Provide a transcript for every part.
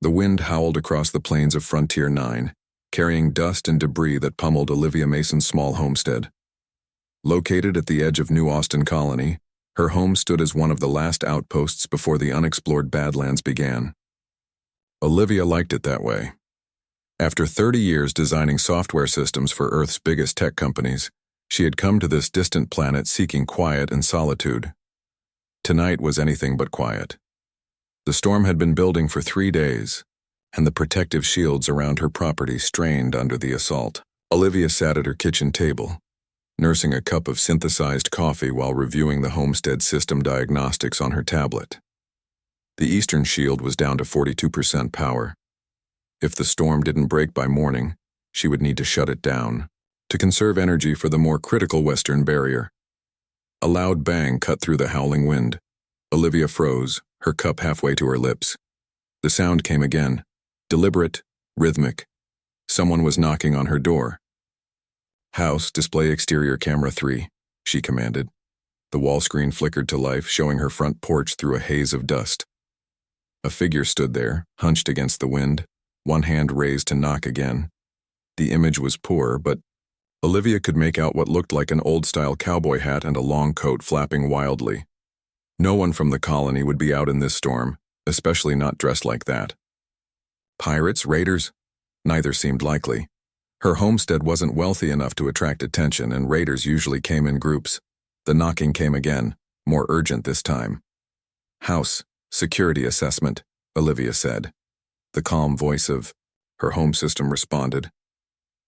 The wind howled across the plains of Frontier 9, carrying dust and debris that pummeled Olivia Mason's small homestead. Located at the edge of New Austin Colony, her home stood as one of the last outposts before the unexplored Badlands began. Olivia liked it that way. After 30 years designing software systems for Earth's biggest tech companies, she had come to this distant planet seeking quiet and solitude. Tonight was anything but quiet. The storm had been building for 3 days, and the protective shields around her property strained under the assault. Olivia sat at her kitchen table, nursing a cup of synthesized coffee while reviewing the homestead system diagnostics on her tablet. The eastern shield was down to 42% power. If the storm didn't break by morning, she would need to shut it down to conserve energy for the more critical western barrier. A loud bang cut through the howling wind. Olivia froze, her cup halfway to her lips. The sound came again, deliberate, rhythmic. Someone was knocking on her door. "House, display exterior camera 3, she commanded. The wall screen flickered to life, showing her front porch through a haze of dust. A figure stood there, hunched against the wind, one hand raised to knock again. The image was poor, but Olivia could make out what looked like an old-style cowboy hat and a long coat flapping wildly. No one from the colony would be out in this storm, especially not dressed like that. Pirates, raiders? Neither seemed likely. Her homestead wasn't wealthy enough to attract attention, and raiders usually came in groups. The knocking came again, more urgent this time. "House, security assessment," Olivia said. The calm voice of her home system responded.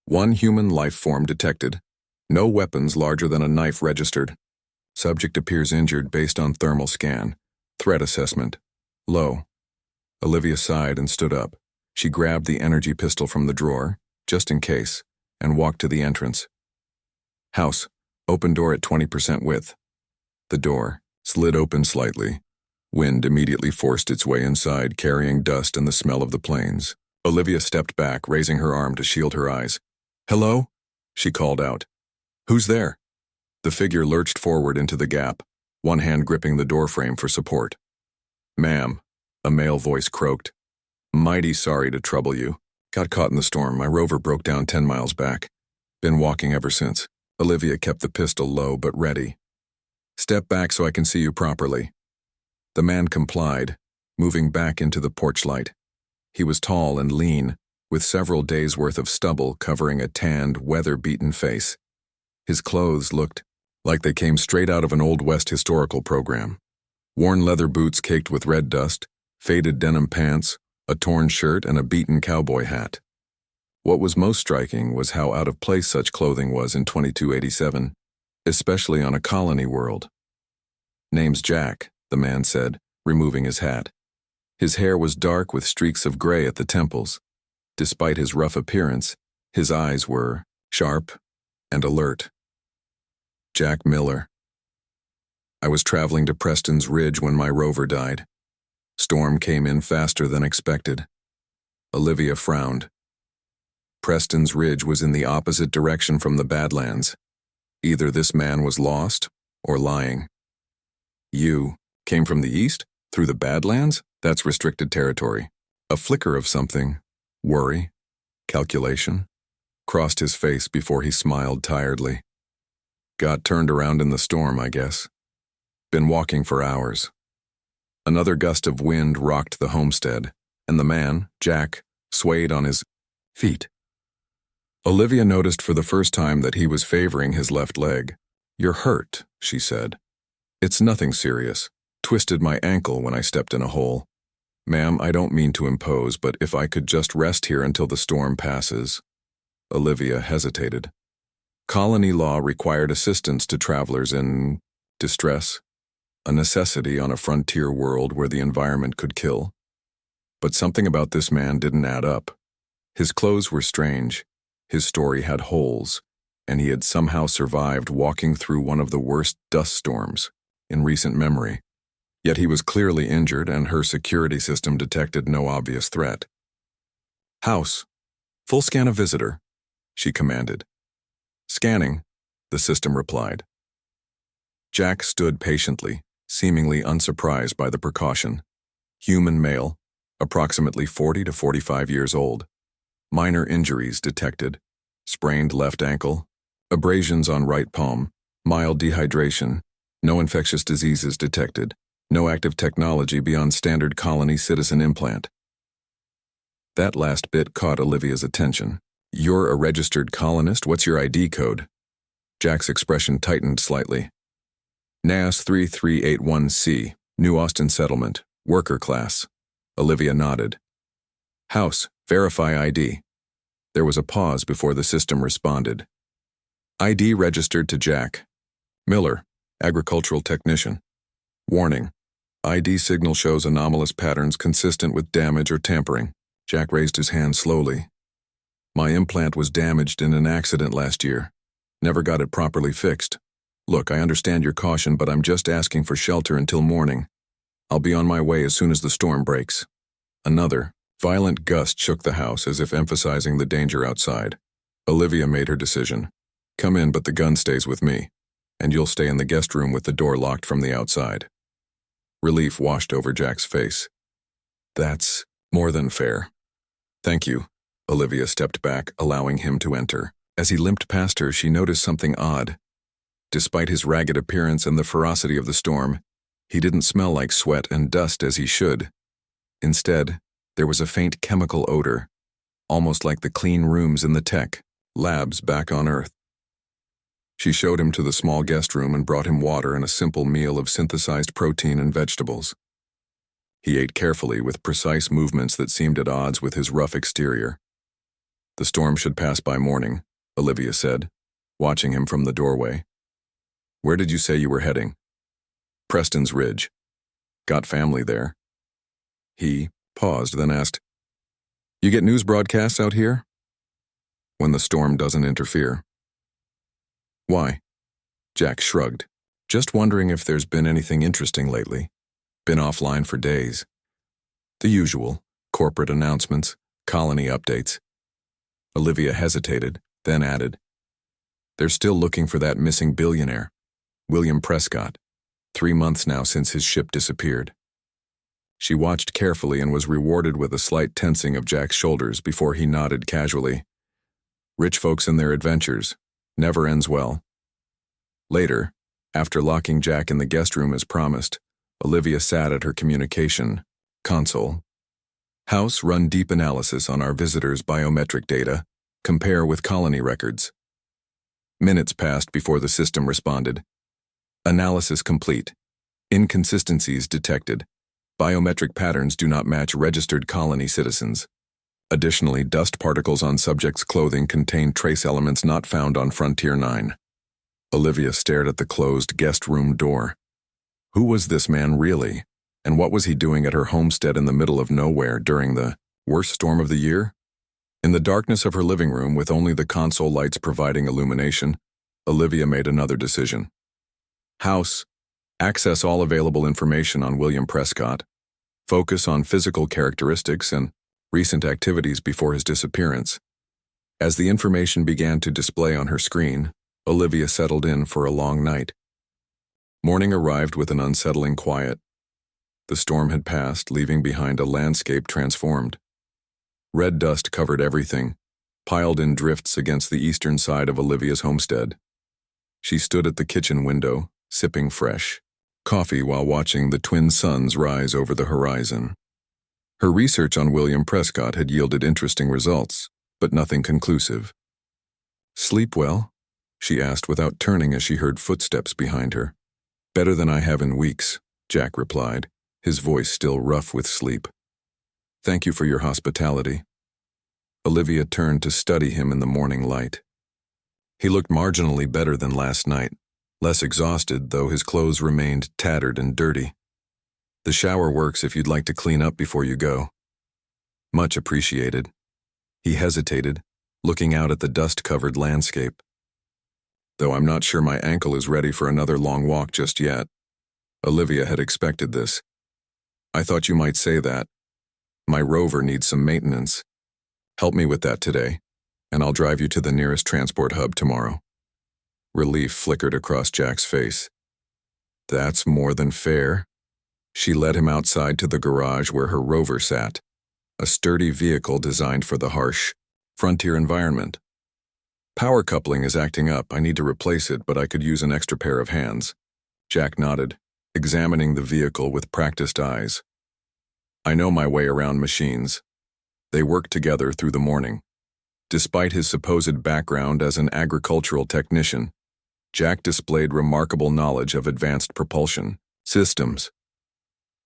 "One human life form detected. No weapons larger than a knife registered. Subject appears injured based on thermal scan. Threat assessment. Low." Olivia sighed and stood up. She grabbed the energy pistol from the drawer, just in case, and walked to the entrance. "House, open door at 20% width." The door slid open slightly. Wind immediately forced its way inside, carrying dust and the smell of the plains. Olivia stepped back, raising her arm to shield her eyes. "Hello?" she called out. "Who's there?" The figure lurched forward into the gap, one hand gripping the doorframe for support. "Ma'am," a male voice croaked. "Mighty sorry to trouble you. Got caught in the storm. My rover broke down 10 miles back. Been walking ever since." Olivia kept the pistol low but ready. "Step back so I can see you properly." The man complied, moving back into the porch light. He was tall and lean, with several days' worth of stubble covering a tanned, weather-beaten face. His clothes looked like they came straight out of an Old West historical program. Worn leather boots caked with red dust, faded denim pants, a torn shirt, and a beaten cowboy hat. What was most striking was how out of place such clothing was in 2287, especially on a colony world. "Name's Jack," the man said, removing his hat. His hair was dark with streaks of gray at the temples. Despite his rough appearance, his eyes were sharp and alert. "Jack Miller. I was traveling to Preston's Ridge when my rover died. Storm came in faster than expected." Olivia frowned. Preston's Ridge was in the opposite direction from the Badlands. Either this man was lost or lying. "You came from the east? Through the Badlands? That's restricted territory." A flicker of something, worry, calculation, crossed his face before he smiled tiredly. "Got turned around in the storm, I guess. Been walking for hours." Another gust of wind rocked the homestead, and the man, Jack, swayed on his feet. Olivia noticed for the first time that he was favoring his left leg. "You're hurt," she said. "It's nothing serious. Twisted my ankle when I stepped in a hole. Ma'am, I don't mean to impose, but if I could just rest here until the storm passes." Olivia hesitated. Colony law required assistance to travelers in distress, a necessity on a frontier world where the environment could kill. But something about this man didn't add up. His clothes were strange, his story had holes, and he had somehow survived walking through one of the worst dust storms in recent memory. Yet he was clearly injured, and her security system detected no obvious threat. "House, full scan of visitor," she commanded. "Scanning," the system replied. Jack stood patiently, seemingly unsurprised by the precaution. Human male, approximately 40 to 45 years old. Minor injuries detected: sprained left ankle, abrasions on right palm, mild dehydration, no infectious diseases detected, no active technology beyond standard colony citizen implant. That last bit caught Olivia's attention. "You're a registered colonist? What's your ID code?" Jack's expression tightened slightly. "NAS 3381C, New Austin Settlement, worker class." Olivia nodded. "House, verify ID." There was a pause before the system responded. ID registered to Jack. Miller, agricultural technician. Warning: ID signal shows anomalous patterns consistent with damage or tampering. Jack raised his hand slowly. "My implant was damaged in an accident last year. Never got it properly fixed. Look, I understand your caution, but I'm just asking for shelter until morning. I'll be on my way as soon as the storm breaks." Another violent gust shook the house, as if emphasizing the danger outside. Olivia made her decision. "Come in, but the gun stays with me, and you'll stay in the guest room with the door locked from the outside." Relief washed over Jack's face. "That's more than fair." "Thank you." Olivia stepped back, allowing him to enter. As he limped past her, she noticed something odd. Despite his ragged appearance and the ferocity of the storm, he didn't smell like sweat and dust as he should. Instead, there was a faint chemical odor, almost like the clean rooms in the tech labs back on Earth. She showed him to the small guest room and brought him water and a simple meal of synthesized protein and vegetables. He ate carefully, with precise movements that seemed at odds with his rough exterior. "The storm should pass by morning," Olivia said, watching him from the doorway. "Where did you say you were heading?" "Preston's Ridge. Got family there." He paused, then asked, "You get news broadcasts out here?" "When the storm doesn't interfere." "Why?" Jack shrugged. "Just wondering if there's been anything interesting lately. Been offline for days." "The usual: corporate announcements, colony updates." Olivia hesitated, then added, "They're still looking for that missing billionaire, William Prescott. 3 months now since his ship disappeared." She watched carefully and was rewarded with a slight tensing of Jack's shoulders before he nodded casually. "Rich folks and their adventures. Never ends well." Later, after locking Jack in the guest room as promised, Olivia sat at her communication console. "House, run deep analysis on our visitors' biometric data. Compare with colony records." Minutes passed before the system responded. "Analysis complete. Inconsistencies detected. Biometric patterns do not match registered colony citizens. Additionally, dust particles on subjects' clothing contain trace elements not found on Frontier 9. Olivia stared at the closed guest room door. Who was this man really? And what was he doing at her homestead in the middle of nowhere during the worst storm of the year? In the darkness of her living room, with only the console lights providing illumination, Olivia made another decision. "House, access all available information on William Prescott. Focus on physical characteristics and recent activities before his disappearance." As the information began to display on her screen, Olivia settled in for a long night. Morning arrived with an unsettling quiet. The storm had passed, leaving behind a landscape transformed. Red dust covered everything, piled in drifts against the eastern side of Olivia's homestead. She stood at the kitchen window, sipping fresh coffee while watching the twin suns rise over the horizon. Her research on William Prescott had yielded interesting results, but nothing conclusive. "Sleep well?" she asked without turning as she heard footsteps behind her. "Better than I have in weeks," Jack replied, his voice still rough with sleep. "Thank you for your hospitality." Olivia turned to study him in the morning light. He looked marginally better than last night, less exhausted, though his clothes remained tattered and dirty. "The shower works if you'd like to clean up before you go." "Much appreciated." He hesitated, looking out at the dust-covered landscape. "Though I'm not sure my ankle is ready for another long walk just yet." Olivia had expected this. "I thought you might say that. My rover needs some maintenance. Help me with that today, and I'll drive you to the nearest transport hub tomorrow." Relief flickered across Jack's face. "That's more than fair." She led him outside to the garage where her rover sat, a sturdy vehicle designed for the harsh, frontier environment. Power coupling is acting up. I need to replace it, but I could use an extra pair of hands. Jack nodded, examining the vehicle with practiced eyes. I know my way around machines. They worked together through the morning. Despite his supposed background as an agricultural technician, Jack displayed remarkable knowledge of advanced propulsion systems.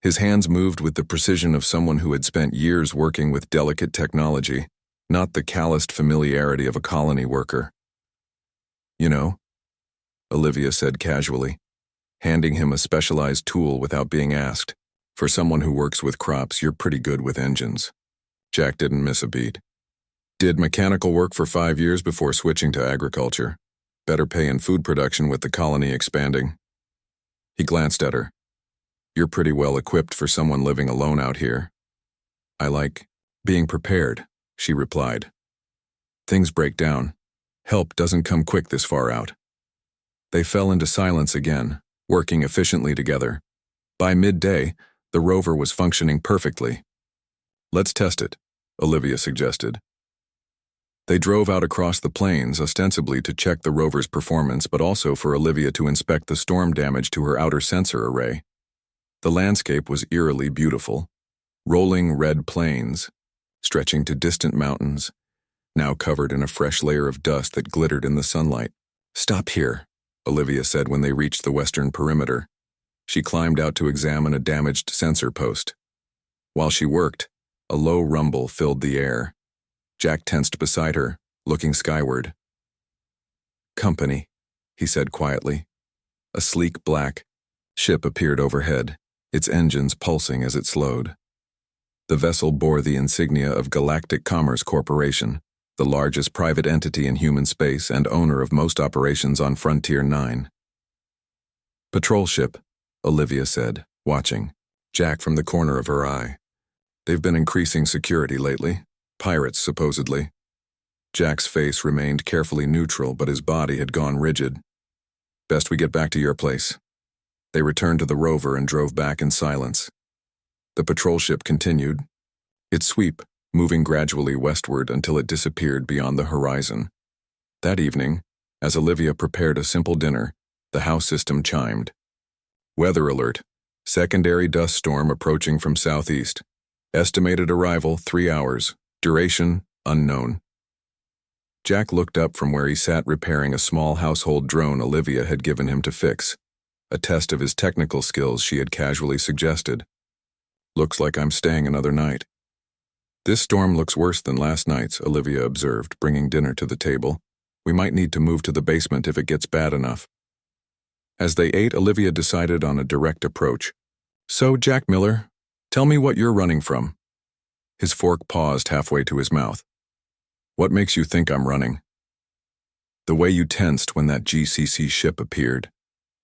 His hands moved with the precision of someone who had spent years working with delicate technology, not the calloused familiarity of a colony worker. You know, Olivia said casually, handing him a specialized tool without being asked. For someone who works with crops, you're pretty good with engines. Jack didn't miss a beat. Did mechanical work for 5 years before switching to agriculture. Better pay in food production with the colony expanding. He glanced at her. You're pretty well equipped for someone living alone out here. I like being prepared, she replied. Things break down. Help doesn't come quick this far out. They fell into silence again, working efficiently together. By midday, the rover was functioning perfectly. Let's test it, Olivia suggested. They drove out across the plains, ostensibly to check the rover's performance, but also for Olivia to inspect the storm damage to her outer sensor array. The landscape was eerily beautiful. Rolling red plains, stretching to distant mountains, now covered in a fresh layer of dust that glittered in the sunlight. Stop here, Olivia said when they reached the western perimeter. She climbed out to examine a damaged sensor post. While she worked, a low rumble filled the air. Jack tensed beside her, looking skyward. Company, he said quietly. A sleek black ship appeared overhead, its engines pulsing as it slowed. The vessel bore the insignia of Galactic Commerce Corporation, the largest private entity in human space and owner of most operations on Frontier 9. Patrol ship, Olivia said, watching Jack from the corner of her eye. They've been increasing security lately. Pirates, supposedly. Jack's face remained carefully neutral, but his body had gone rigid. Best we get back to your place. They returned to the rover and drove back in silence. The patrol ship continued, its sweep moving gradually westward until it disappeared beyond the horizon. That evening, as Olivia prepared a simple dinner, the house system chimed. Weather alert. Secondary dust storm approaching from southeast. Estimated arrival 3 hours. Duration unknown. Jack looked up from where he sat repairing a small household drone Olivia had given him to fix, a test of his technical skills she had casually suggested. Looks like I'm staying another night. This storm looks worse than last night's, Olivia observed, bringing dinner to the table. We might need to move to the basement if it gets bad enough. As they ate, Olivia decided on a direct approach. So, Jack Miller, tell me what you're running from. His fork paused halfway to his mouth. What makes you think I'm running? The way you tensed when that GCC ship appeared.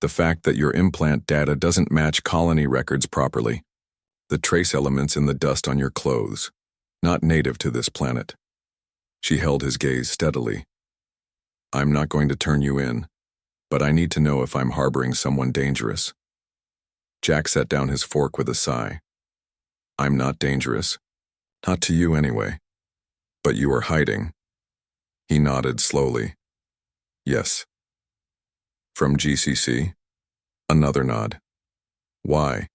The fact that your implant data doesn't match colony records properly. The trace elements in the dust on your clothes. Not native to this planet. She held his gaze steadily. I'm not going to turn you in, but I need to know if I'm harboring someone dangerous. Jack set down his fork with a sigh. I'm not dangerous. Not to you anyway. But you are hiding. He nodded slowly. Yes. From GCC? Another nod. Why?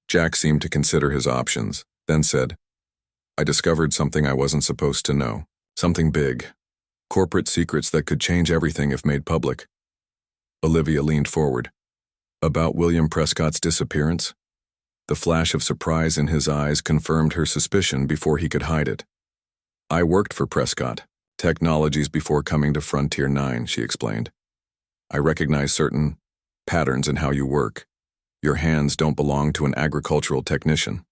Jack seemed to consider his options, then said, I discovered something I wasn't supposed to know. Something big. Corporate secrets that could change everything if made public. Olivia leaned forward. About William Prescott's disappearance? The flash of surprise in his eyes confirmed her suspicion before he could hide it. I worked for Prescott, technologies before coming to Frontier 9, she explained. I recognize certain patterns in how you work. Your hands don't belong to an agricultural technician.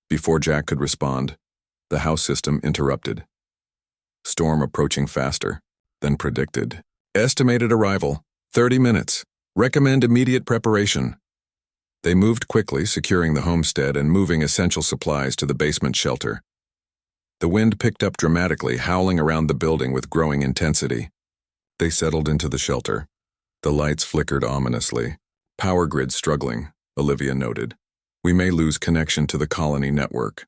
Before Jack could respond, the house system interrupted. Storm approaching faster than predicted. Estimated arrival, 30 minutes. Recommend immediate preparation. They moved quickly, securing the homestead and moving essential supplies to the basement shelter. The wind picked up dramatically, howling around the building with growing intensity. They settled into the shelter. The lights flickered ominously. Power grid struggling, Olivia noted. We may lose connection to the colony network.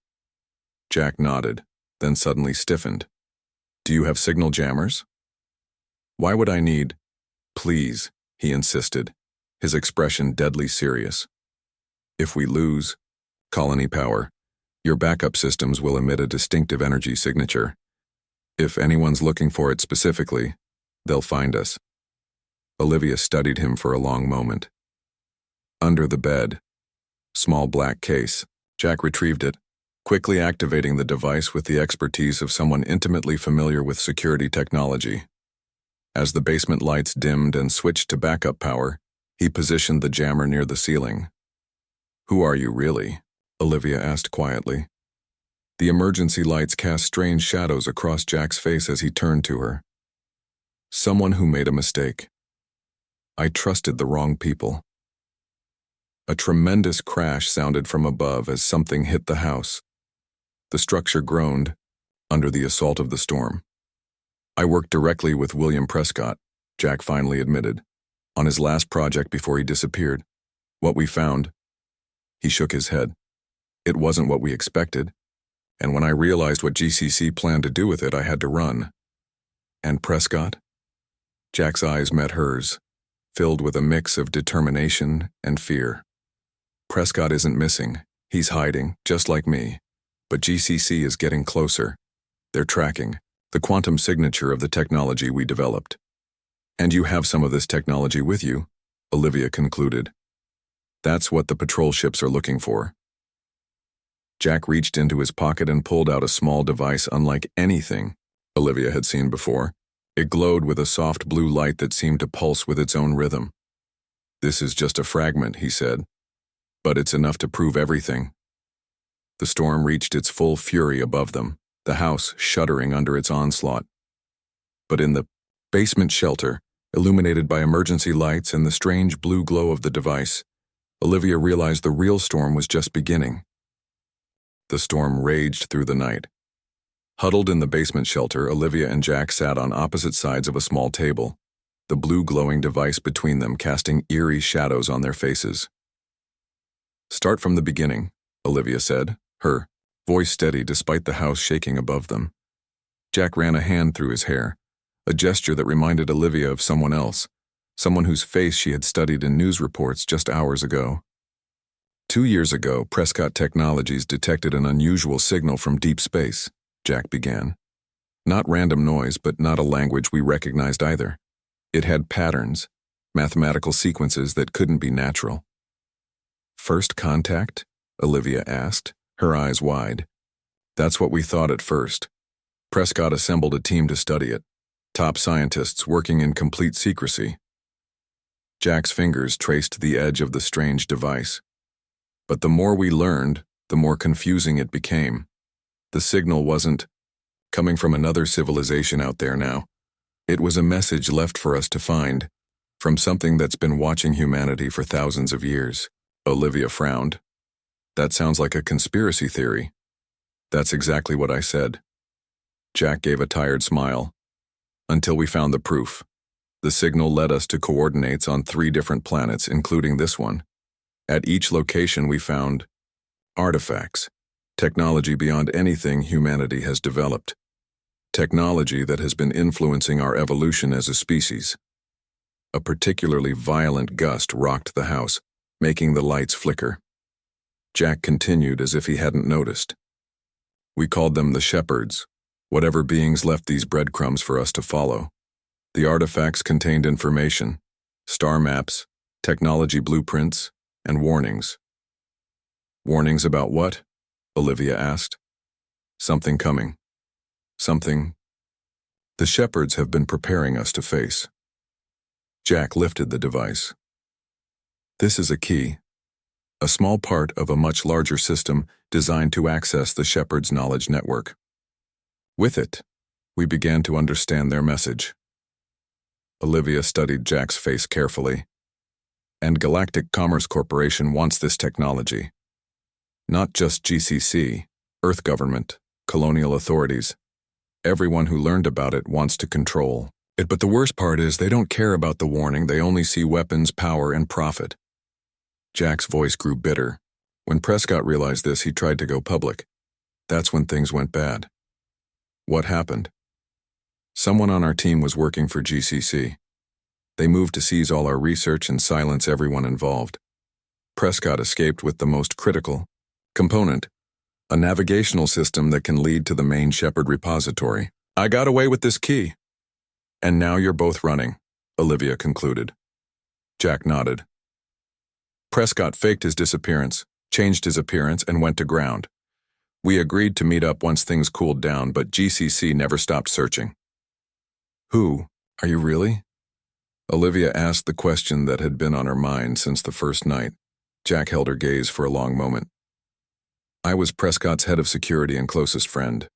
Jack nodded, then suddenly stiffened. Do you have signal jammers? Why would I need? Please, he insisted, his expression deadly serious. If we lose colony power, your backup systems will emit a distinctive energy signature. If anyone's looking for it specifically, they'll find us. Olivia studied him for a long moment. Under the bed, small black case. Jack retrieved it, quickly activating the device with the expertise of someone intimately familiar with security technology. As the basement lights dimmed and switched to backup power, he positioned the jammer near the ceiling. Who are you really? Olivia asked quietly. The emergency lights cast strange shadows across Jack's face as he turned to her. Someone who made a mistake. I trusted the wrong people. A tremendous crash sounded from above as something hit the house. The structure groaned under the assault of the storm. I worked directly with William Prescott, Jack finally admitted, on his last project before he disappeared. What we found, he shook his head. It wasn't what we expected, and when I realized what GCC planned to do with it, I had to run. And Prescott? Jack's eyes met hers, filled with a mix of determination and fear. Prescott isn't missing. He's hiding, just like me. But GCC is getting closer. They're tracking the quantum signature of the technology we developed. And you have some of this technology with you, Olivia concluded. That's what the patrol ships are looking for. Jack reached into his pocket and pulled out a small device unlike anything Olivia had seen before. It glowed with a soft blue light that seemed to pulse with its own rhythm. This is just a fragment, he said, but it's enough to prove everything. The storm reached its full fury above them, the house shuddering under its onslaught. But in the basement shelter, illuminated by emergency lights and the strange blue glow of the device, Olivia realized the real storm was just beginning. The storm raged through the night. Huddled in the basement shelter, Olivia and Jack sat on opposite sides of a small table, the blue glowing device between them casting eerie shadows on their faces. Start from the beginning, Olivia said, her voice steady despite the house shaking above them. Jack ran a hand through his hair, a gesture that reminded Olivia of someone else, someone whose face she had studied in news reports just hours ago. 2 years ago, Prescott Technologies detected an unusual signal from deep space, Jack began. Not random noise, but not a language we recognized either. It had patterns, mathematical sequences that couldn't be natural. First contact? Olivia asked, her eyes wide. That's what we thought at first. Prescott assembled a team to study it, top scientists working in complete secrecy. Jack's fingers traced the edge of the strange device. But the more we learned, the more confusing it became. The signal wasn't coming from another civilization out there now. It was a message left for us to find, from something that's been watching humanity for thousands of years. Olivia frowned. That sounds like a conspiracy theory. That's exactly what I said. Jack gave a tired smile. Until we found the proof. The signal led us to coordinates on 3 different planets, including this one. At each location we found artifacts, technology beyond anything humanity has developed. Technology that has been influencing our evolution as a species. A particularly violent gust rocked the house, making the lights flicker. Jack continued as if he hadn't noticed. We called them the shepherds, whatever beings left these breadcrumbs for us to follow. The artifacts contained information, star maps, technology blueprints, and warnings. Warnings about what? Olivia asked. Something coming. Something the shepherds have been preparing us to face. Jack lifted the device. This is a key, a small part of a much larger system designed to access the shepherds' knowledge network. With it, we began to understand their message. Olivia studied Jack's face carefully. And Galactic Commerce Corporation wants this technology. Not just GCC, Earth government, colonial authorities. Everyone who learned about it wants to control it. But the worst part is they don't care about the warning, they only see weapons, power, and profit. Jack's voice grew bitter. When Prescott realized this, he tried to go public. That's when things went bad. What happened? Someone on our team was working for GCC. They moved to seize all our research and silence everyone involved. Prescott escaped with the most critical component, a navigational system that can lead to the main Shepard repository. I got away with this key. And now you're both running, Olivia concluded. Jack nodded. Prescott faked his disappearance, changed his appearance, and went to ground. We agreed to meet up once things cooled down, but GCC never stopped searching. Who? Are you really? Olivia asked the question that had been on her mind since the first night. Jack held her gaze for a long moment. I was Prescott's head of security and closest friend.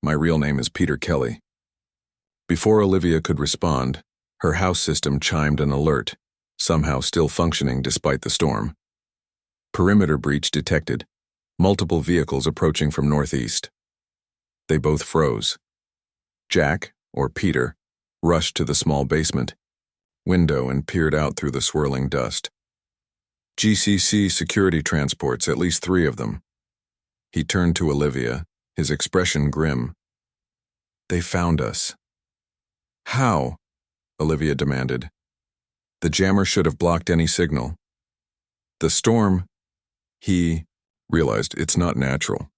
My real name is Peter Kelly. Before Olivia could respond, her house system chimed an alert, somehow still functioning despite the storm. Perimeter breach detected. Multiple vehicles approaching from northeast. They both froze. Jack, or Peter, rushed to the small basement window and peered out through the swirling dust. GCC security transports, at least 3 of them. He turned to Olivia, his expression grim. They found us. How? Olivia demanded. The jammer should have blocked any signal. The storm, he realized it's not natural.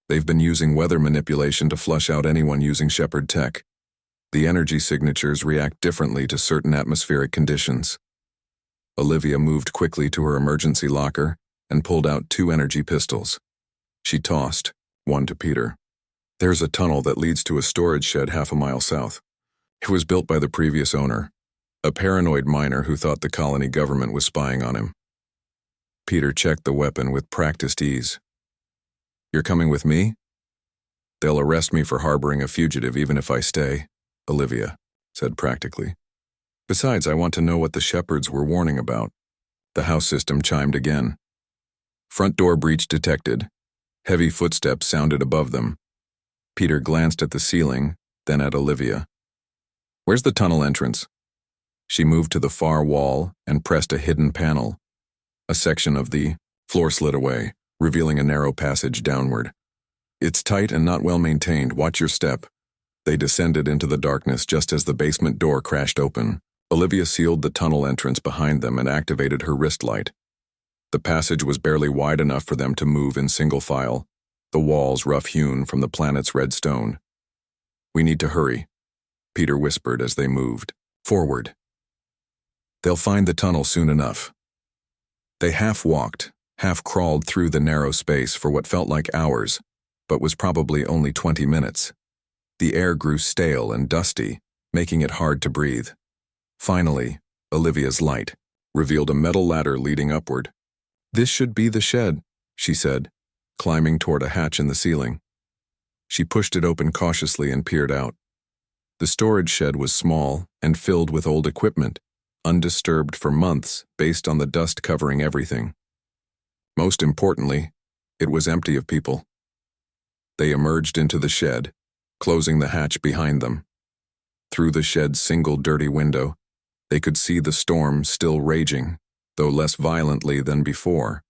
They've been using weather manipulation to flush out anyone using Shepard tech. The energy signatures react differently to certain atmospheric conditions. Olivia moved quickly to her emergency locker and pulled out 2 energy pistols. She tossed one to Peter. There's a tunnel that leads to a storage shed half a mile south. It was built by the previous owner, a paranoid miner who thought the colony government was spying on him. Peter checked the weapon with practiced ease. You're coming with me? They'll arrest me for harboring a fugitive even if I stay, Olivia said practically. Besides, I want to know what the Shepards were warning about. The house system chimed again. Front door breach detected. Heavy footsteps sounded above them. Peter glanced at the ceiling, then at Olivia. Where's the tunnel entrance? She moved to the far wall and pressed a hidden panel. A section of the floor slid away, revealing a narrow passage downward. It's tight and not well maintained. Watch your step. They descended into the darkness just as the basement door crashed open. Olivia sealed the tunnel entrance behind them and activated her wrist light. The passage was barely wide enough for them to move in single file, the walls rough-hewn from the planet's red stone. We need to hurry, Peter whispered as they moved forward. They'll find the tunnel soon enough. They half-walked, half-crawled through the narrow space for what felt like hours, but was probably only 20 minutes. The air grew stale and dusty, making it hard to breathe. Finally, Olivia's light revealed a metal ladder leading upward. This should be the shed, she said, climbing toward a hatch in the ceiling. She pushed it open cautiously and peered out. The storage shed was small and filled with old equipment, undisturbed for months based on the dust covering everything. Most importantly, it was empty of people. They emerged into the shed, closing the hatch behind them. Through the shed's single dirty window, they could see the storm still raging, though less violently than before.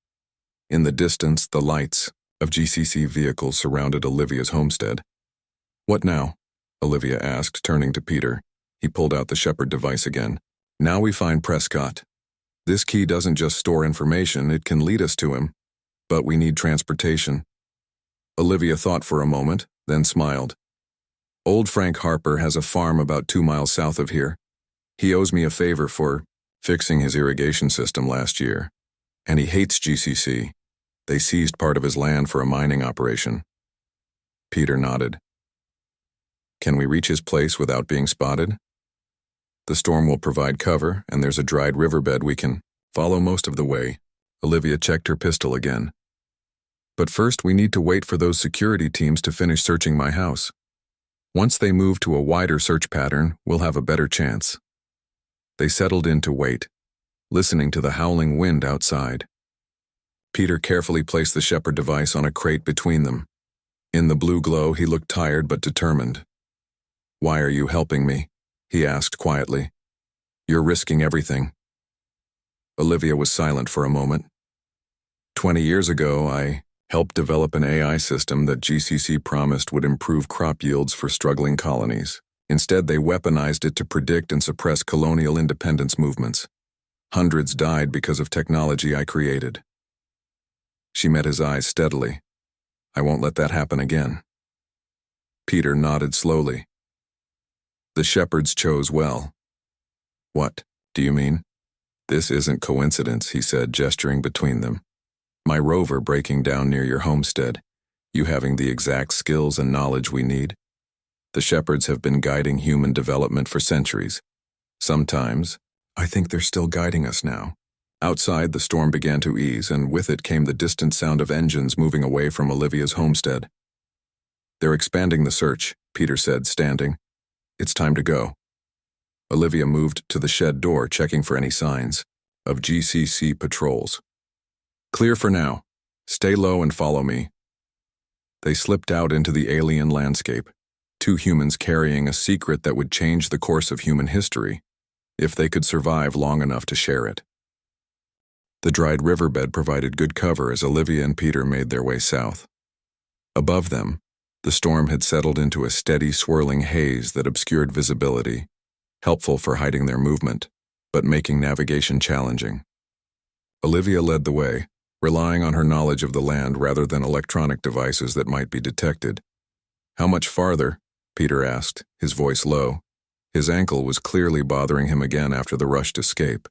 In the distance, the lights of GCC vehicles surrounded Olivia's homestead. What now? Olivia asked, turning to Peter. He pulled out the Shepard device again. Now we find Prescott. This key doesn't just store information, it can lead us to him. But we need transportation. Olivia thought for a moment, then smiled. Old Frank Harper has a farm about 2 miles south of here. He owes me a favor for fixing his irrigation system last year. And he hates GCC. They seized part of his land for a mining operation. Peter nodded. Can we reach his place without being spotted? The storm will provide cover, and there's a dried riverbed we can follow most of the way. Olivia checked her pistol again. But first we need to wait for those security teams to finish searching my house. Once they move to a wider search pattern, we'll have a better chance. They settled in to wait, listening to the howling wind outside. Peter carefully placed the Shepard device on a crate between them. In the blue glow, he looked tired but determined. Why are you helping me? He asked quietly. You're risking everything. Olivia was silent for a moment. 20 years ago, I helped develop an AI system that GCC promised would improve crop yields for struggling colonies. Instead, they weaponized it to predict and suppress colonial independence movements. Hundreds died because of technology I created. She met his eyes steadily. I won't let that happen again. Peter nodded slowly. The shepherds chose well. What do you mean? This isn't coincidence, he said, gesturing between them. My rover breaking down near your homestead, you having the exact skills and knowledge we need. The shepherds have been guiding human development for centuries. Sometimes, I think they're still guiding us now. Outside, the storm began to ease, and with it came the distant sound of engines moving away from Olivia's homestead. They're expanding the search, Peter said, standing. It's time to go. Olivia moved to the shed door, checking for any signs of GCC patrols. Clear for now. Stay low and follow me. They slipped out into the alien landscape, two humans carrying a secret that would change the course of human history, if they could survive long enough to share it. The dried riverbed provided good cover as Olivia and Peter made their way south. Above them, the storm had settled into a steady, swirling haze that obscured visibility, helpful for hiding their movement, but making navigation challenging. Olivia led the way, relying on her knowledge of the land rather than electronic devices that might be detected. How much farther? Peter asked, his voice low. His ankle was clearly bothering him again after the rushed escape.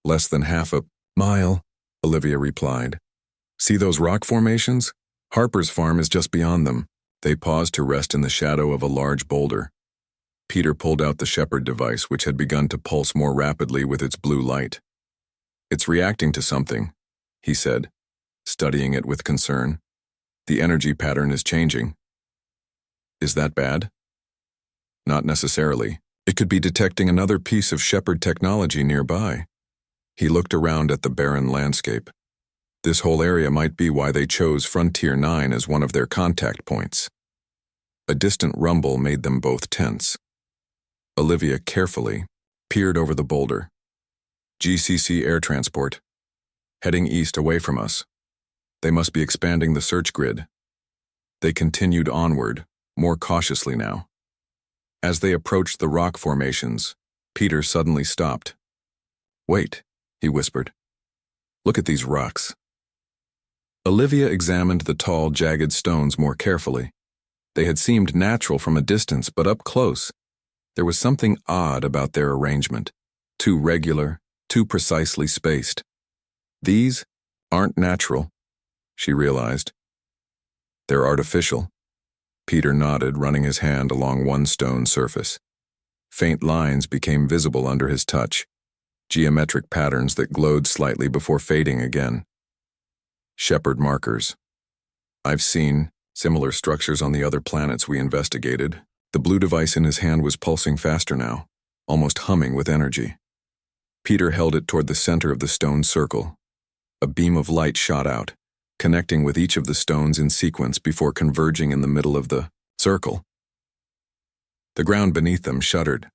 Less than half a mile, Olivia replied. See those rock formations? Harper's farm is just beyond them. They paused to rest in the shadow of a large boulder. Peter pulled out the shepherd device, which had begun to pulse more rapidly with its blue light. It's reacting to something, he said, studying it with concern. The energy pattern is changing. Is that bad? Not necessarily. It could be detecting another piece of shepherd technology nearby. He looked around at the barren landscape. This whole area might be why they chose Frontier 9 as one of their contact points. A distant rumble made them both tense. Olivia carefully peered over the boulder. GCC air transport. Heading east away from us. They must be expanding the search grid. They continued onward, more cautiously now. As they approached the rock formations, Peter suddenly stopped. Wait, he whispered. Look at these rocks. Olivia examined the tall, jagged stones more carefully. They had seemed natural from a distance, but up close, there was something odd about their arrangement. Too regular, too precisely spaced. These aren't natural, she realized. They're artificial. Peter nodded, running his hand along one stone surface. Faint lines became visible under his touch, geometric patterns that glowed slightly before fading again. Shepherd markers. I've seen similar structures on the other planets we investigated. The blue device in his hand was pulsing faster now, almost humming with energy. Peter held it toward the center of the stone circle. A beam of light shot out, connecting with each of the stones in sequence before converging in the middle of the circle. The ground beneath them shuddered.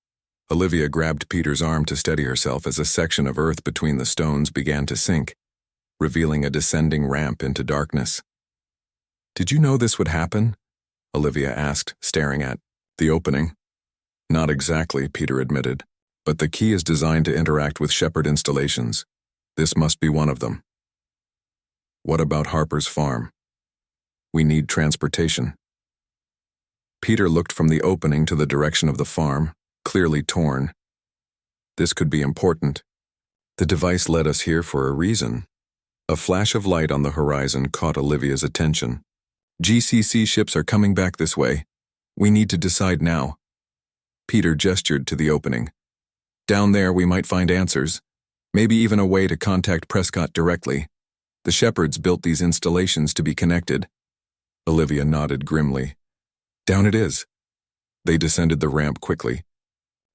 Olivia grabbed Peter's arm to steady herself as a section of earth between the stones began to sink, revealing a descending ramp into darkness. Did you know this would happen? Olivia asked, staring at the opening. Not exactly, Peter admitted, but the key is designed to interact with shepherd installations. This must be one of them. What about Harper's farm? We need transportation. Peter looked from the opening to the direction of the farm, clearly torn. This could be important. The device led us here for a reason. A flash of light on the horizon caught Olivia's attention. GCC ships are coming back this way. We need to decide now. Peter gestured to the opening. Down there we might find answers, maybe even a way to contact Prescott directly. The shepherds built these installations to be connected. Olivia nodded grimly. Down it is. They descended the ramp quickly.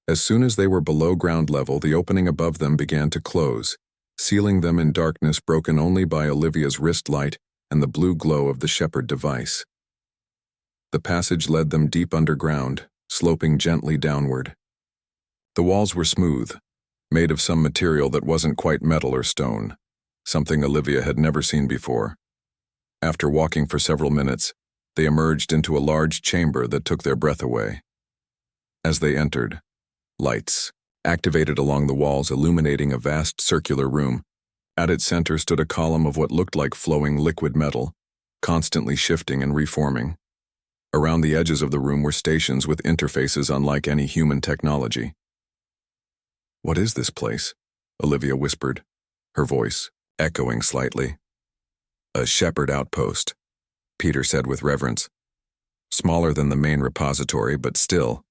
As soon as they were below ground level, the opening above them began to close, sealing them in darkness broken only by Olivia's wrist light and the blue glow of the shepherd device. The passage led them deep underground, sloping gently downward. The walls were smooth, made of some material that wasn't quite metal or stone, something Olivia had never seen before. After walking for several minutes, they emerged into a large chamber that took their breath away. As they entered, lights activated along the walls, illuminating a vast circular room. At its center stood a column of what looked like flowing liquid metal, constantly shifting and reforming. Around the edges of the room were stations with interfaces unlike any human technology. "What is this place?" Olivia whispered, her voice echoing slightly. "A shepherd outpost," Peter said with reverence. "Smaller than the main repository, but still."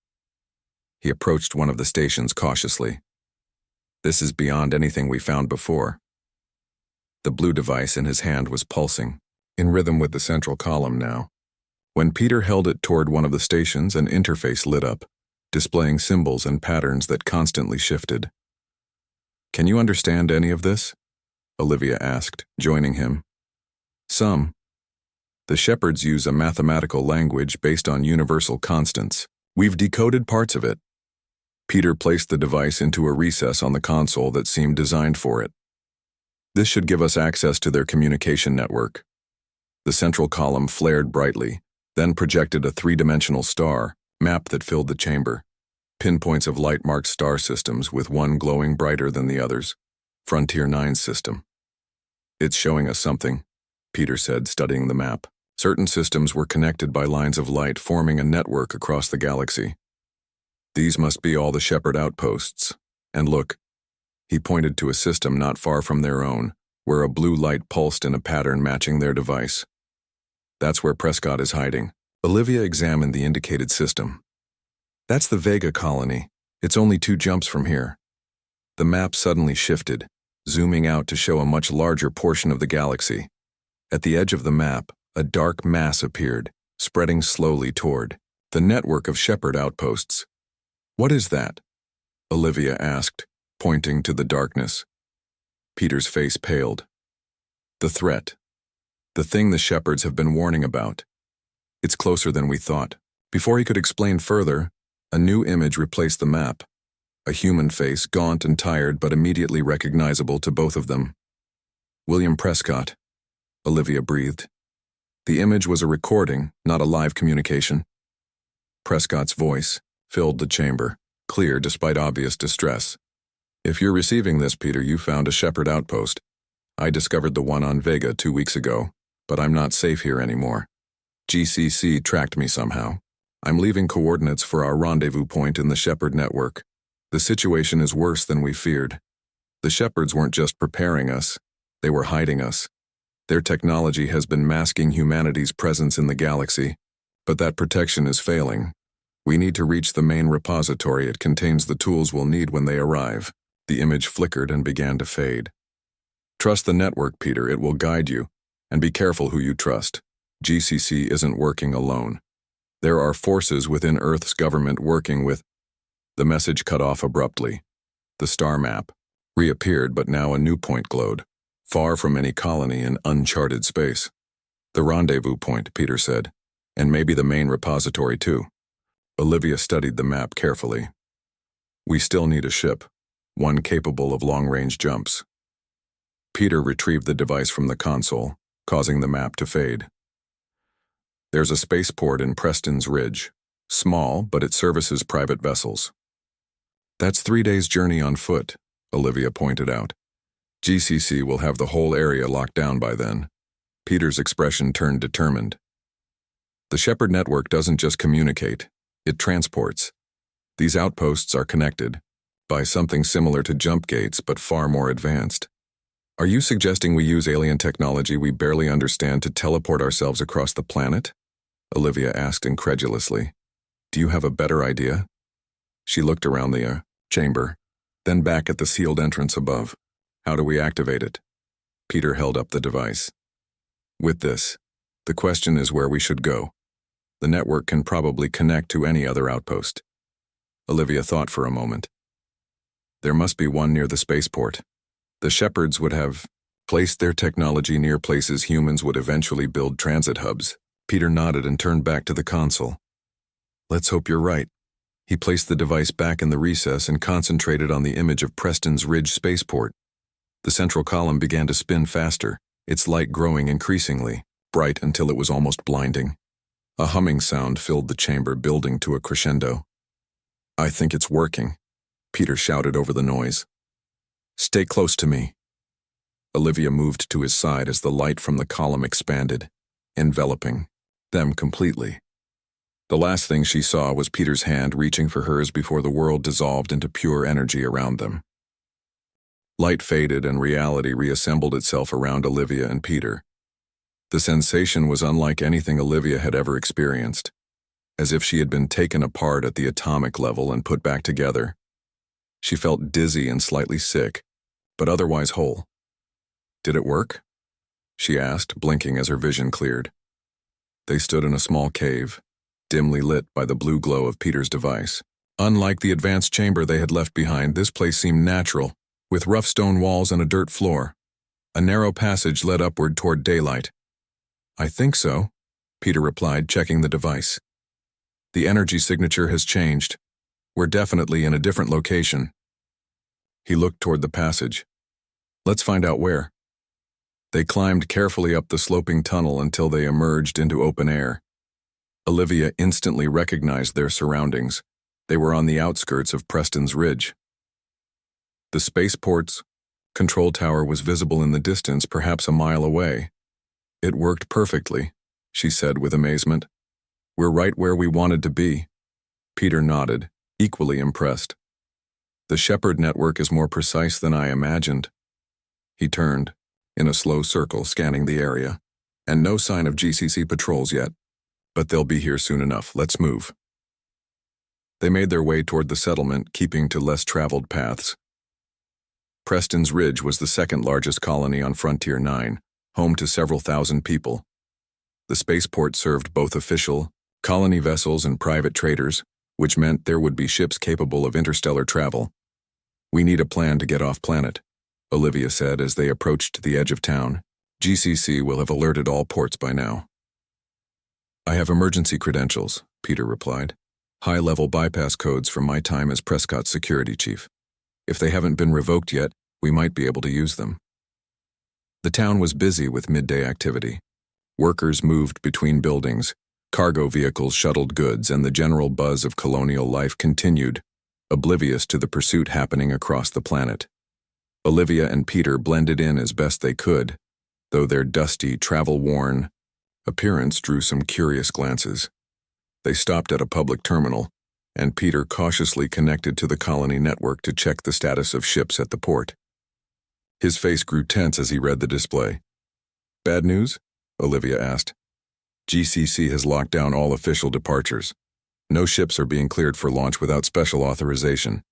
He approached one of the stations cautiously. "This is beyond anything we found before." The blue device in his hand was pulsing, in rhythm with the central column now. When Peter held it toward one of the stations, an interface lit up, displaying symbols and patterns that constantly shifted. "Can you understand any of this?" Olivia asked, joining him. "Some. The shepherds use a mathematical language based on universal constants. We've decoded parts of it." Peter placed the device into a recess on the console that seemed designed for it. "This should give us access to their communication network." The central column flared brightly, then projected a three-dimensional star map that filled the chamber. Pinpoints of light marked star systems, with one glowing brighter than the others. Frontier 9's system. "It's showing us something," Peter said, studying the map. Certain systems were connected by lines of light, forming a network across the galaxy. "These must be all the shepherd outposts. And look," he pointed to a system not far from their own, where a blue light pulsed in a pattern matching their device. "That's where Prescott is hiding." Olivia examined the indicated system. "That's the Vega colony. It's only 2 jumps from here." The map suddenly shifted, zooming out to show a much larger portion of the galaxy. At the edge of the map, a dark mass appeared, spreading slowly toward the network of shepherd outposts. "What is that?" Olivia asked, pointing to the darkness. Peter's face paled. "The threat. The thing the shepherds have been warning about. It's closer than we thought." Before he could explain further, a new image replaced the map. A human face, gaunt and tired but immediately recognizable to both of them. "William Prescott," Olivia breathed. The image was a recording, not a live communication. Prescott's voice filled the chamber, clear despite obvious distress. "If you're receiving this, Peter, you found a shepherd outpost. I discovered the one on Vega 2 weeks ago, but I'm not safe here anymore. GCC tracked me somehow. I'm leaving coordinates for our rendezvous point in the shepherd network. The situation is worse than we feared. The shepherds weren't just preparing us, they were hiding us. Their technology has been masking humanity's presence in the galaxy, but that protection is failing. We need to reach the main repository. It contains the tools we'll need when they arrive." The image flickered and began to fade. "Trust the network, Peter. It will guide you. And be careful who you trust. GCC isn't working alone. There are forces within Earth's government working with—" The message cut off abruptly. The star map reappeared, but now a new point glowed, far from any colony in uncharted space. "The rendezvous point," Peter said, "and maybe the main repository too." Olivia studied the map carefully. "We still need a ship, one capable of long-range jumps." Peter retrieved the device from the console, causing the map to fade. "There's a spaceport in Preston's Ridge. Small, but it services private vessels." "That's 3 days' journey on foot," Olivia pointed out. "GCC will have the whole area locked down by then." Peter's expression turned determined. "The shepherd network doesn't just communicate, it transports. These outposts are connected by something similar to jump gates, but far more advanced." "Are you suggesting we use alien technology we barely understand to teleport ourselves across the planet?" Olivia asked incredulously. "Do you have a better idea?" She looked around the chamber, then back at the sealed entrance above. "How do we activate it?" Peter held up the device. "With this, the question is where we should go. The network can probably connect to any other outpost." Olivia thought for a moment. "There must be one near the spaceport. The shepherds would have placed their technology near places humans would eventually build transit hubs." Peter nodded and turned back to the console. "Let's hope you're right." He placed the device back in the recess and concentrated on the image of Preston's Ridge spaceport. The central column began to spin faster, its light growing increasingly. bright until it was almost blinding. A humming sound filled the chamber, building to a crescendo. "I think it's working," Peter shouted over the noise. "Stay close to me." Olivia moved to his side as the light from the column expanded, enveloping them completely. The last thing she saw was Peter's hand reaching for hers before the world dissolved into pure energy around them. Light faded and reality reassembled itself around Olivia and Peter. The sensation was unlike anything Olivia had ever experienced, as if she had been taken apart at the atomic level and put back together. She felt dizzy and slightly sick, but otherwise whole. "Did it work?" she asked, blinking as her vision cleared. They stood in a small cave, dimly lit by the blue glow of Peter's device. Unlike the advanced chamber they had left behind, this place seemed natural, with rough stone walls and a dirt floor. A narrow passage led upward toward daylight. "I think so," Peter replied, checking the device. "The energy signature has changed. We're definitely in a different location." He looked toward the passage. "Let's find out where." They climbed carefully up the sloping tunnel until they emerged into open air. Olivia instantly recognized their surroundings. They were on the outskirts of Preston's Ridge. The spaceport's control tower was visible in the distance, perhaps a mile away. "It worked perfectly," she said with amazement. "We're right where we wanted to be." Peter nodded, equally impressed. "The Shepherd network is more precise than I imagined." He turned, in a slow circle, scanning the area. "And no sign of GCC patrols yet. But they'll be here soon enough. Let's move." They made their way toward the settlement, keeping to less traveled paths. Preston's Ridge was the second largest colony on Frontier 9, home to several thousand people. The spaceport served both official, colony vessels and private traders, which meant there would be ships capable of interstellar travel. "We need a plan to get off planet," Olivia said as they approached the edge of town. "GCC will have alerted all ports by now." "I have emergency credentials," Peter replied. "High-level bypass codes from my time as Prescott's security chief. If they haven't been revoked yet, we might be able to use them." The town was busy with midday activity. Workers moved between buildings, cargo vehicles shuttled goods, and the general buzz of colonial life continued, oblivious to the pursuit happening across the planet. Olivia and Peter blended in as best they could, though their dusty, travel-worn appearance drew some curious glances. They stopped at a public terminal, and Peter cautiously connected to the colony network to check the status of ships at the port. His face grew tense as he read the display. "Bad news?" Olivia asked. "GCC has locked down all official departures. No ships are being cleared for launch without special authorization."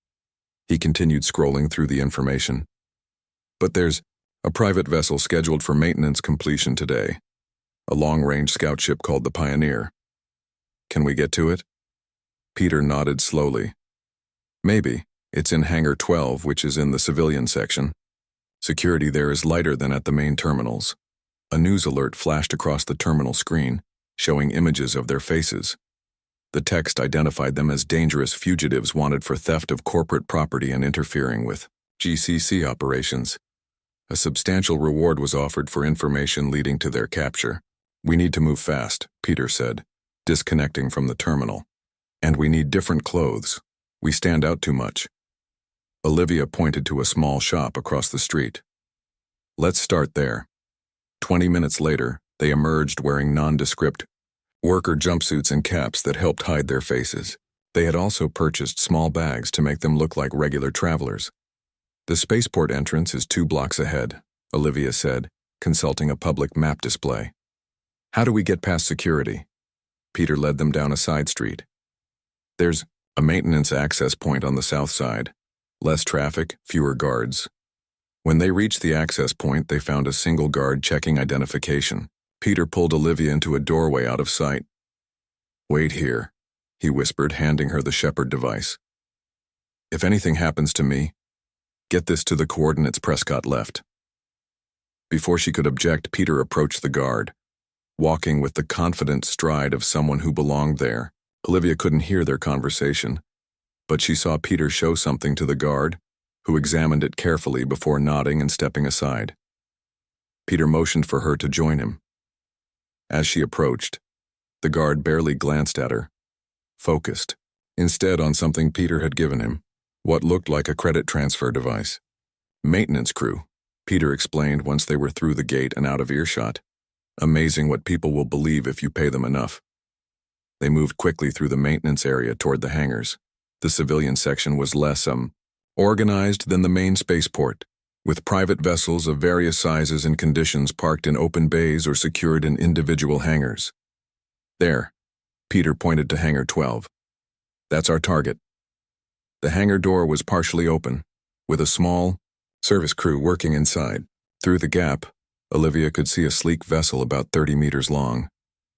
He continued scrolling through the information. "But there's a private vessel scheduled for maintenance completion today. A long-range scout ship called the Pioneer. Can we get to it?" Peter nodded slowly. "Maybe. It's in Hangar 12, which is in the civilian section. Security there is lighter than at the main terminals." A news alert flashed across the terminal screen, showing images of their faces. The text identified them as dangerous fugitives wanted for theft of corporate property and interfering with GCC operations. A substantial reward was offered for information leading to their capture. "We need to move fast," Peter said, disconnecting from the terminal. "And we need different clothes. We stand out too much." Olivia pointed to a small shop across the street. "Let's start there." 20 minutes later, they emerged wearing nondescript worker jumpsuits and caps that helped hide their faces. They had also purchased small bags to make them look like regular travelers. "The spaceport entrance is 2 blocks ahead," Olivia said, consulting a public map display. "How do we get past security?" Peter led them down a side street. "There's a maintenance access point on the south side. Less traffic, fewer guards." When they reached the access point, they found a single guard checking identification. Peter pulled Olivia into a doorway out of sight. "Wait here," he whispered, handing her the Shepherd device. "If anything happens to me, get this to the coordinates Prescott left." Before she could object, Peter approached the guard, walking with the confident stride of someone who belonged there. Olivia couldn't hear their conversation, but she saw Peter show something to the guard, who examined it carefully before nodding and stepping aside. Peter motioned for her to join him. As she approached, the guard barely glanced at her, focused, instead on something Peter had given him, what looked like a credit transfer device. Maintenance crew, Peter explained once they were through the gate and out of earshot. Amazing what people will believe if you pay them enough. They moved quickly through the maintenance area toward the hangars. The civilian section was less, organized than the main spaceport, with private vessels of various sizes and conditions parked in open bays or secured in individual hangars. There, Peter pointed to Hangar 12. That's our target. The hangar door was partially open, with a small service crew working inside. Through the gap, Olivia could see a sleek vessel about 30 meters long.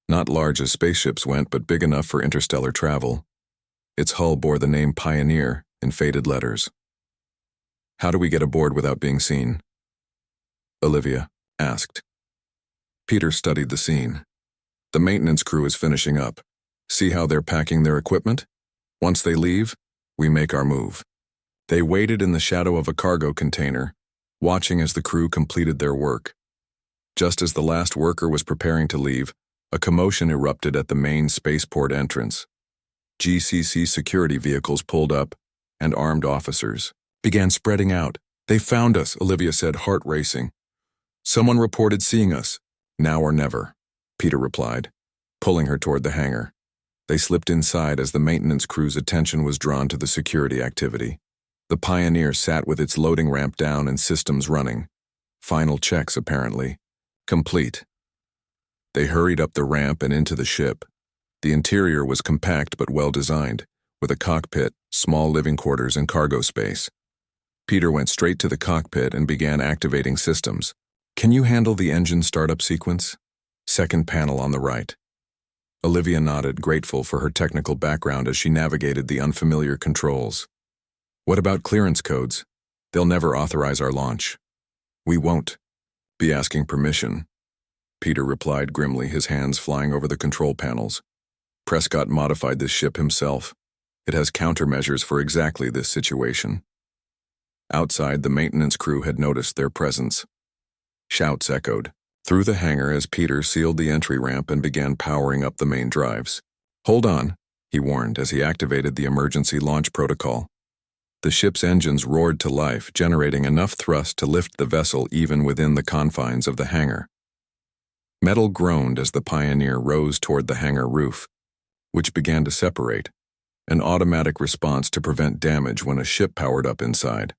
Not large as spaceships went, but big enough for interstellar travel. Its hull bore the name Pioneer in faded letters. How do we get aboard without being seen? Olivia asked. Peter studied the scene. The maintenance crew is finishing up. See how they're packing their equipment? Once they leave, we make our move. They waited in the shadow of a cargo container, watching as the crew completed their work. Just as the last worker was preparing to leave, a commotion erupted at the main spaceport entrance. GCC security vehicles pulled up, and armed officers began spreading out. They found us, Olivia said, heart racing. Someone reported seeing us. Now or never, Peter replied, pulling her toward the hangar. They slipped inside as the maintenance crew's attention was drawn to the security activity. The Pioneer sat with its loading ramp down and systems running. Final checks, apparently. Complete. They hurried up the ramp and into the ship. The interior was compact but well-designed, with a cockpit, small living quarters, and cargo space. Peter went straight to the cockpit and began activating systems. Can you handle the engine startup sequence? Second panel on the right. Olivia nodded, grateful for her technical background as she navigated the unfamiliar controls. What about clearance codes? They'll never authorize our launch. We won't be asking permission, Peter replied grimly, his hands flying over the control panels. Prescott modified this ship himself. It has countermeasures for exactly this situation. Outside, the maintenance crew had noticed their presence. Shouts echoed through the hangar as Peter sealed the entry ramp and began powering up the main drives. Hold on, he warned as he activated the emergency launch protocol. The ship's engines roared to life, generating enough thrust to lift the vessel even within the confines of the hangar. Metal groaned as the Pioneer rose toward the hangar roof, which began to separate, an automatic response to prevent damage when a ship powered up inside.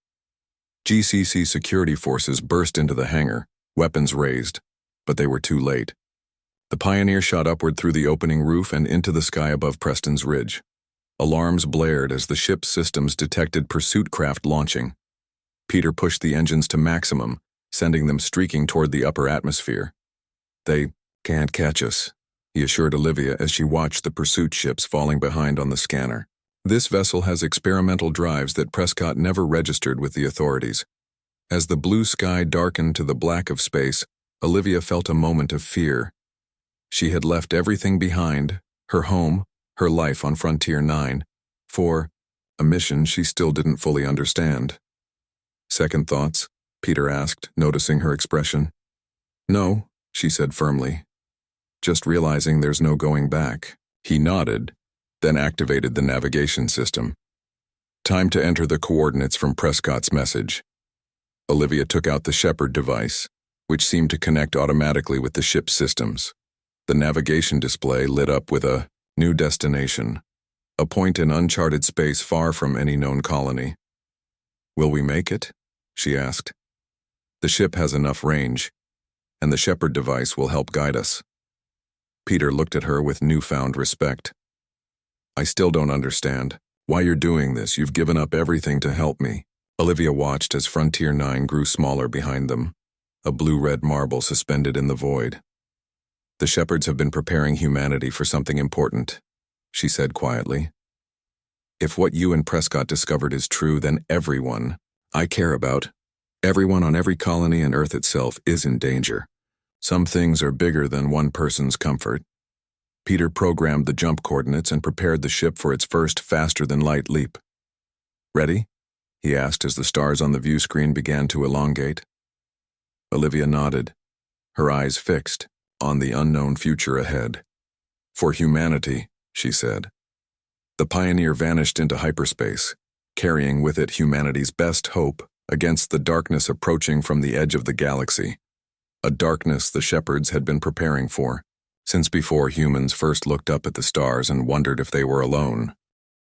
GCC security forces burst into the hangar, weapons raised, but they were too late. The Pioneer shot upward through the opening roof and into the sky above Preston's Ridge. Alarms blared as the ship's systems detected pursuit craft launching. Peter pushed the engines to maximum, sending them streaking toward the upper atmosphere. They can't catch us, he assured Olivia as she watched the pursuit ships falling behind on the scanner. This vessel has experimental drives that Prescott never registered with the authorities. As the blue sky darkened to the black of space, Olivia felt a moment of fear. She had left everything behind, her home, her life on Frontier 9, for a mission she still didn't fully understand. Second thoughts? Peter asked, noticing her expression. No, she said firmly. Just realizing there's no going back. He nodded, then activated the navigation system. Time to enter the coordinates from Prescott's message. Olivia took out the Shepard device, which seemed to connect automatically with the ship's systems. The navigation display lit up with a new destination, a point in uncharted space far from any known colony. Will we make it? She asked. The ship has enough range, and the Shepard device will help guide us. Peter looked at her with newfound respect. I still don't understand why you're doing this. You've given up everything to help me. Olivia watched as Frontier 9 grew smaller behind them, a blue-red marble suspended in the void. The Shepards have been preparing humanity for something important, she said quietly. If what you and Prescott discovered is true, then everyone I care about, everyone on every colony and Earth itself, is in danger. Some things are bigger than one person's comfort. Peter programmed the jump coordinates and prepared the ship for its first faster-than-light leap. Ready? He asked as the stars on the view screen began to elongate. Olivia nodded, her eyes fixed, on the unknown future ahead. For humanity, she said. The Pioneer vanished into hyperspace, carrying with it humanity's best hope against the darkness approaching from the edge of the galaxy, a darkness the shepherds had been preparing for, since before humans first looked up at the stars and wondered if they were alone.